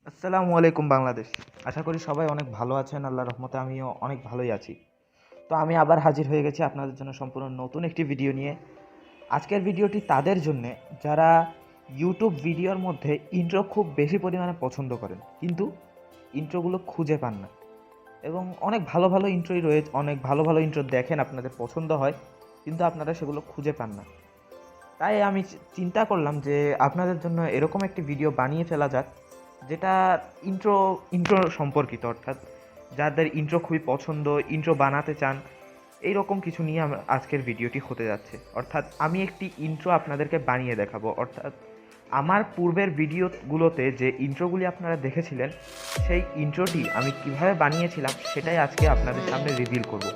আসসালামু আলাইকুম বাংলাদেশ। আশা করি সবাই অনেক ভালো আছেন। আল্লাহর রহমতে আমিও অনেক ভালোই আছি। তো আমি আবার হাজির হয়ে গেছি আপনাদের জন্য সম্পূর্ণ নতুন একটি ভিডিও নিয়ে। আজকের ভিডিওটি তাদের জন্যে যারা ইউটিউব ভিডিওর মধ্যে ইন্ট্রো খুব বেশি পরিমাণে পছন্দ করেন, কিন্তু ইন্ট্রোগুলো খুঁজে পান না। এবং অনেক ভালো ভালো ইন্ট্রোই রয়েছে, অনেক ভালো ভালো ইন্ট্রো দেখেন, আপনাদের পছন্দ হয়, কিন্তু আপনারা সেগুলো খুঁজে পান না। তাই আমি চিন্তা করলাম যে আপনাদের জন্য এরকম একটি ভিডিও বানিয়ে ফেলা যাক, যেটা ইন্ট্রো ইন্ট্রো সম্পর্কিত, অর্থাৎ যাদের ইন্ট্রো খুবই পছন্দ, ইন্ট্রো বানাতে চান, এইরকম কিছু নিয়ে আজকের ভিডিওটি হতে যাচ্ছে। অর্থাৎ আমি একটি ইন্ট্রো আপনাদেরকে বানিয়ে দেখাবো। অর্থাৎ আমার পূর্বের ভিডিওগুলোতে যে ইন্ট্রোগুলি আপনারা দেখেছিলেন, সেই ইন্ট্রোটি আমি কিভাবে বানিয়েছিলাম সেটাই আজকে আপনাদের সামনে রিভিল করব।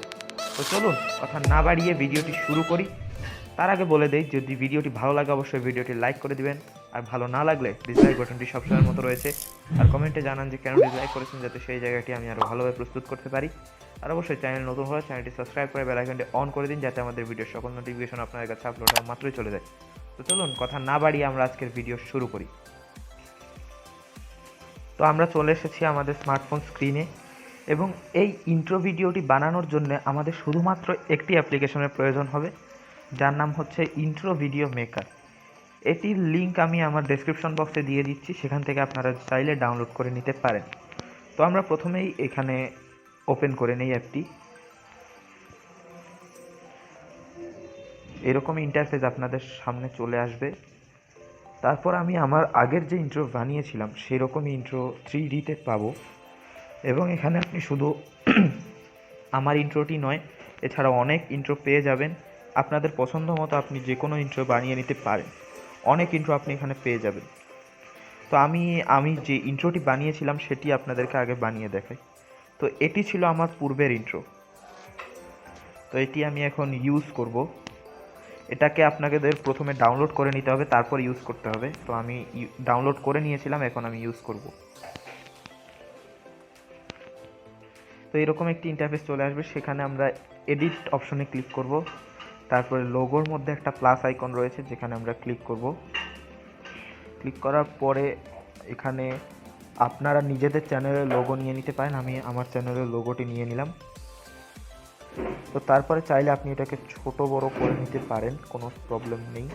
তো চলুন কথা না বাড়িয়ে ভিডিওটি শুরু করি। তার আগে বলে দেই, যদি ভিডিওটি ভালো লাগে অবশ্যই ভিডিওটি লাইক করে দিবেন, আর ভালো না লাগলে ডিসলাইক বাটনটি সবসময়ের মতো রয়েছে। আর কমেন্টে জানান যে কেন ডিসলাইক করেছেন, যাতে সেই জায়গাটি আমি আরও ভালোভাবে প্রস্তুত করতে পারি। আর অবশ্যই চ্যানেল নতুন হলে চ্যানেলটি সাবস্ক্রাইব করে বেল আইকনটি অন করে দিন, যাতে আমাদের ভিডিওর সকল নোটিফিকেশন আপনাদের কাছে আপলোড হওয়া মাত্রই চলে যায়। তো চলুন কথা না বাড়িয়ে আমরা আজকের ভিডিও শুরু করি। তো আমরা চলে এসেছি আমাদের স্মার্টফোন স্ক্রিনে, এবং এই ইন্ট্রো ভিডিওটি বানানোর জন্য আমাদের শুধুমাত্র একটি অ্যাপ্লিকেশনের প্রয়োজন হবে, যার নাম হচ্ছে ইন্ট্রো ভিডিও মেকার। এটির লিঙ্ক আমি আমার ডেসক্রিপশন বক্সে দিয়ে দিচ্ছি, সেখান থেকে আপনারা চাইলে ডাউনলোড করে নিতে পারেন। তো আমরা প্রথমেই এখানে ওপেন করে নেই অ্যাপটি। এরকম ইন্টারফেস আপনাদের সামনে চলে আসবে। তারপর আমি আমার আগের যে ইন্ট্রো বানিয়েছিলাম সেরকমই ইন্ট্রো 3Dতে পাবো, এবং এখানে আপনি শুধু আমার ইন্ট্রোটি নয়, এছাড়াও অনেক ইন্ট্রো পেয়ে যাবেন। আপনাদের পছন্দ মতো আপনি যে কোনো ইন্ট্রো বানিয়ে নিতে পারেন, অনেক ইন্ট্রো আপনি এখানে পেয়ে যাবেন। তো আমি যে ইন্ট্রোটি বানিয়েছিলাম সেটি আপনাদেরকে আগে বানিয়ে দেখাই। তো এটি ছিল আমার পূর্বের ইন্ট্রো। তো এটি আমি এখন ইউজ করব। এটাকে আপনাদের প্রথমে ডাউনলোড করে নিতে হবে, তারপর ইউজ করতে হবে। তো আমি ডাউনলোড করে নিয়েছিলাম, এখন আমি ইউজ করব। তো এরকম একটি ইন্টারফেস চলে আসবে, সেখানে আমরা এডিট অপশনে ক্লিক করব। তারপরে লোগোর মধ্যে একটা প্লাস আইকন রয়েছে, যেখানে আমরা ক্লিক করব। ক্লিক করার পরে এখানে আপনারা নিজেদের চ্যানেলের লোগো নিয়ে নিতে পারেন। আমি আমার চ্যানেলের লোগোটি নিয়ে নিলাম। তো তারপরে চাইলে আপনি এটাকে ছোট বড় করে নিতে পারেন, কোনো প্রবলেম নেই।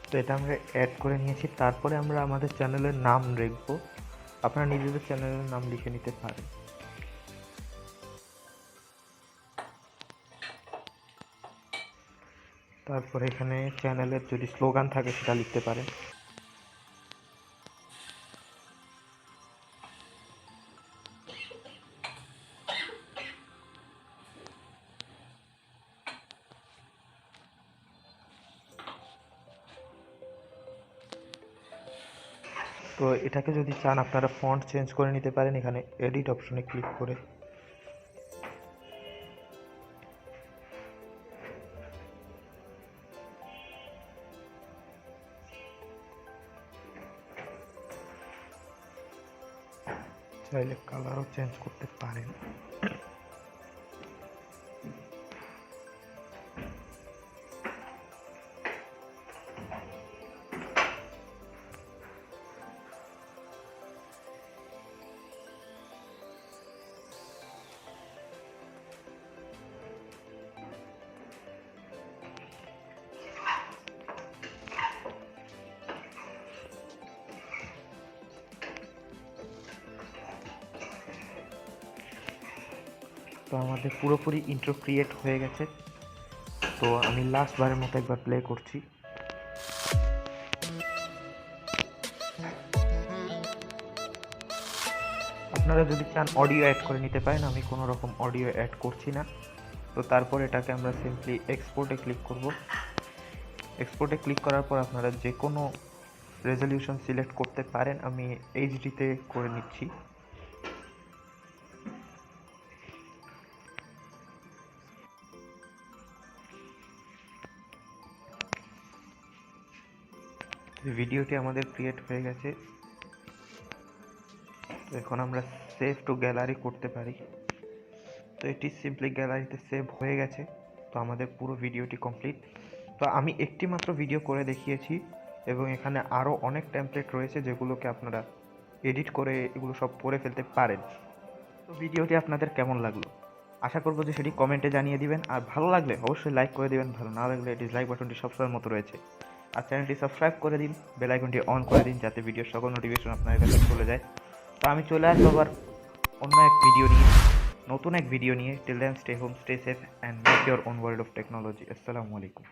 তো এটা আমরা অ্যাড করে নিয়েছি। তারপরে আমরা আমাদের চ্যানেলের নাম লিখব। আপনারা নিজেদের চ্যানেলের নাম লিখে নিতে পারেন। তারপরে এখানে চ্যানেলের যদি স্লোগান থাকে সেটা লিখতে পারেন। তো এটাকে যদি চান আপনারা ফন্ট চেঞ্জ করে নিতে পারেন, এখানে এডিট অপশনে ক্লিক করে। চাইলে কালারও চেঞ্জ করতে পারেন। তো আমাদের পুরোপুরি ইন্ট্রো ক্রিয়েট হয়ে গেছে। তো আমি লাস্টবারের মতো একবার প্লে করছি। আপনারা যদি চান অডিও অ্যাড করে নিতে পারেন, আমি কোনো রকম অডিও অ্যাড করছি না। তো তারপর এটাকে আমরা সিম্পলি এক্সপোর্টে ক্লিক করব। এক্সপোর্টে ক্লিক করার পর আপনারা যে কোনো রেজলিউশন সিলেক্ট করতে পারেন। আমি এইচডিতে করে নিচ্ছি। ভিডিওটি আমাদের ক্রিয়েট হয়ে গেছে। তো এখন আমরা সেভ টু গ্যালারি করতে পারি। তো এটি সিম্পলি গ্যালারিতে সেভ হয়ে গেছে। তো আমাদের পুরো ভিডিওটি কমপ্লিট। তো আমি একটি মাত্র ভিডিও করে দেখিয়েছি এবং এখানে আরও অনেক টেমপ্লেট রয়েছে যেগুলোকে আপনারা এডিট করে এগুলো সব করে ফেলতে পারেন। তো ভিডিওটি আপনাদের কেমন লাগলো আশা করবো যে সেটি কমেন্টে জানিয়ে দিবেন, আর ভালো লাগলে অবশ্যই লাইক করে দিবেন, ভালো না লাগলে ডিসলাইক বাটনটি সবসময়ের মতো রয়েছে। আর চ্যানেলটি সাবস্ক্রাইব করে দিন, বেল আইকনটি অন করে দিন যাতে ভিডিওর সকল নোটিফিকেশন আপনার কাছে চলে যায়। তো আমি চলে আসবো আবার অন্য এক ভিডিও নিয়ে, নতুন এক ভিডিও নিয়ে। Till then stay home, stay safe and make your own world of technology. আসসালামু আলাইকুম।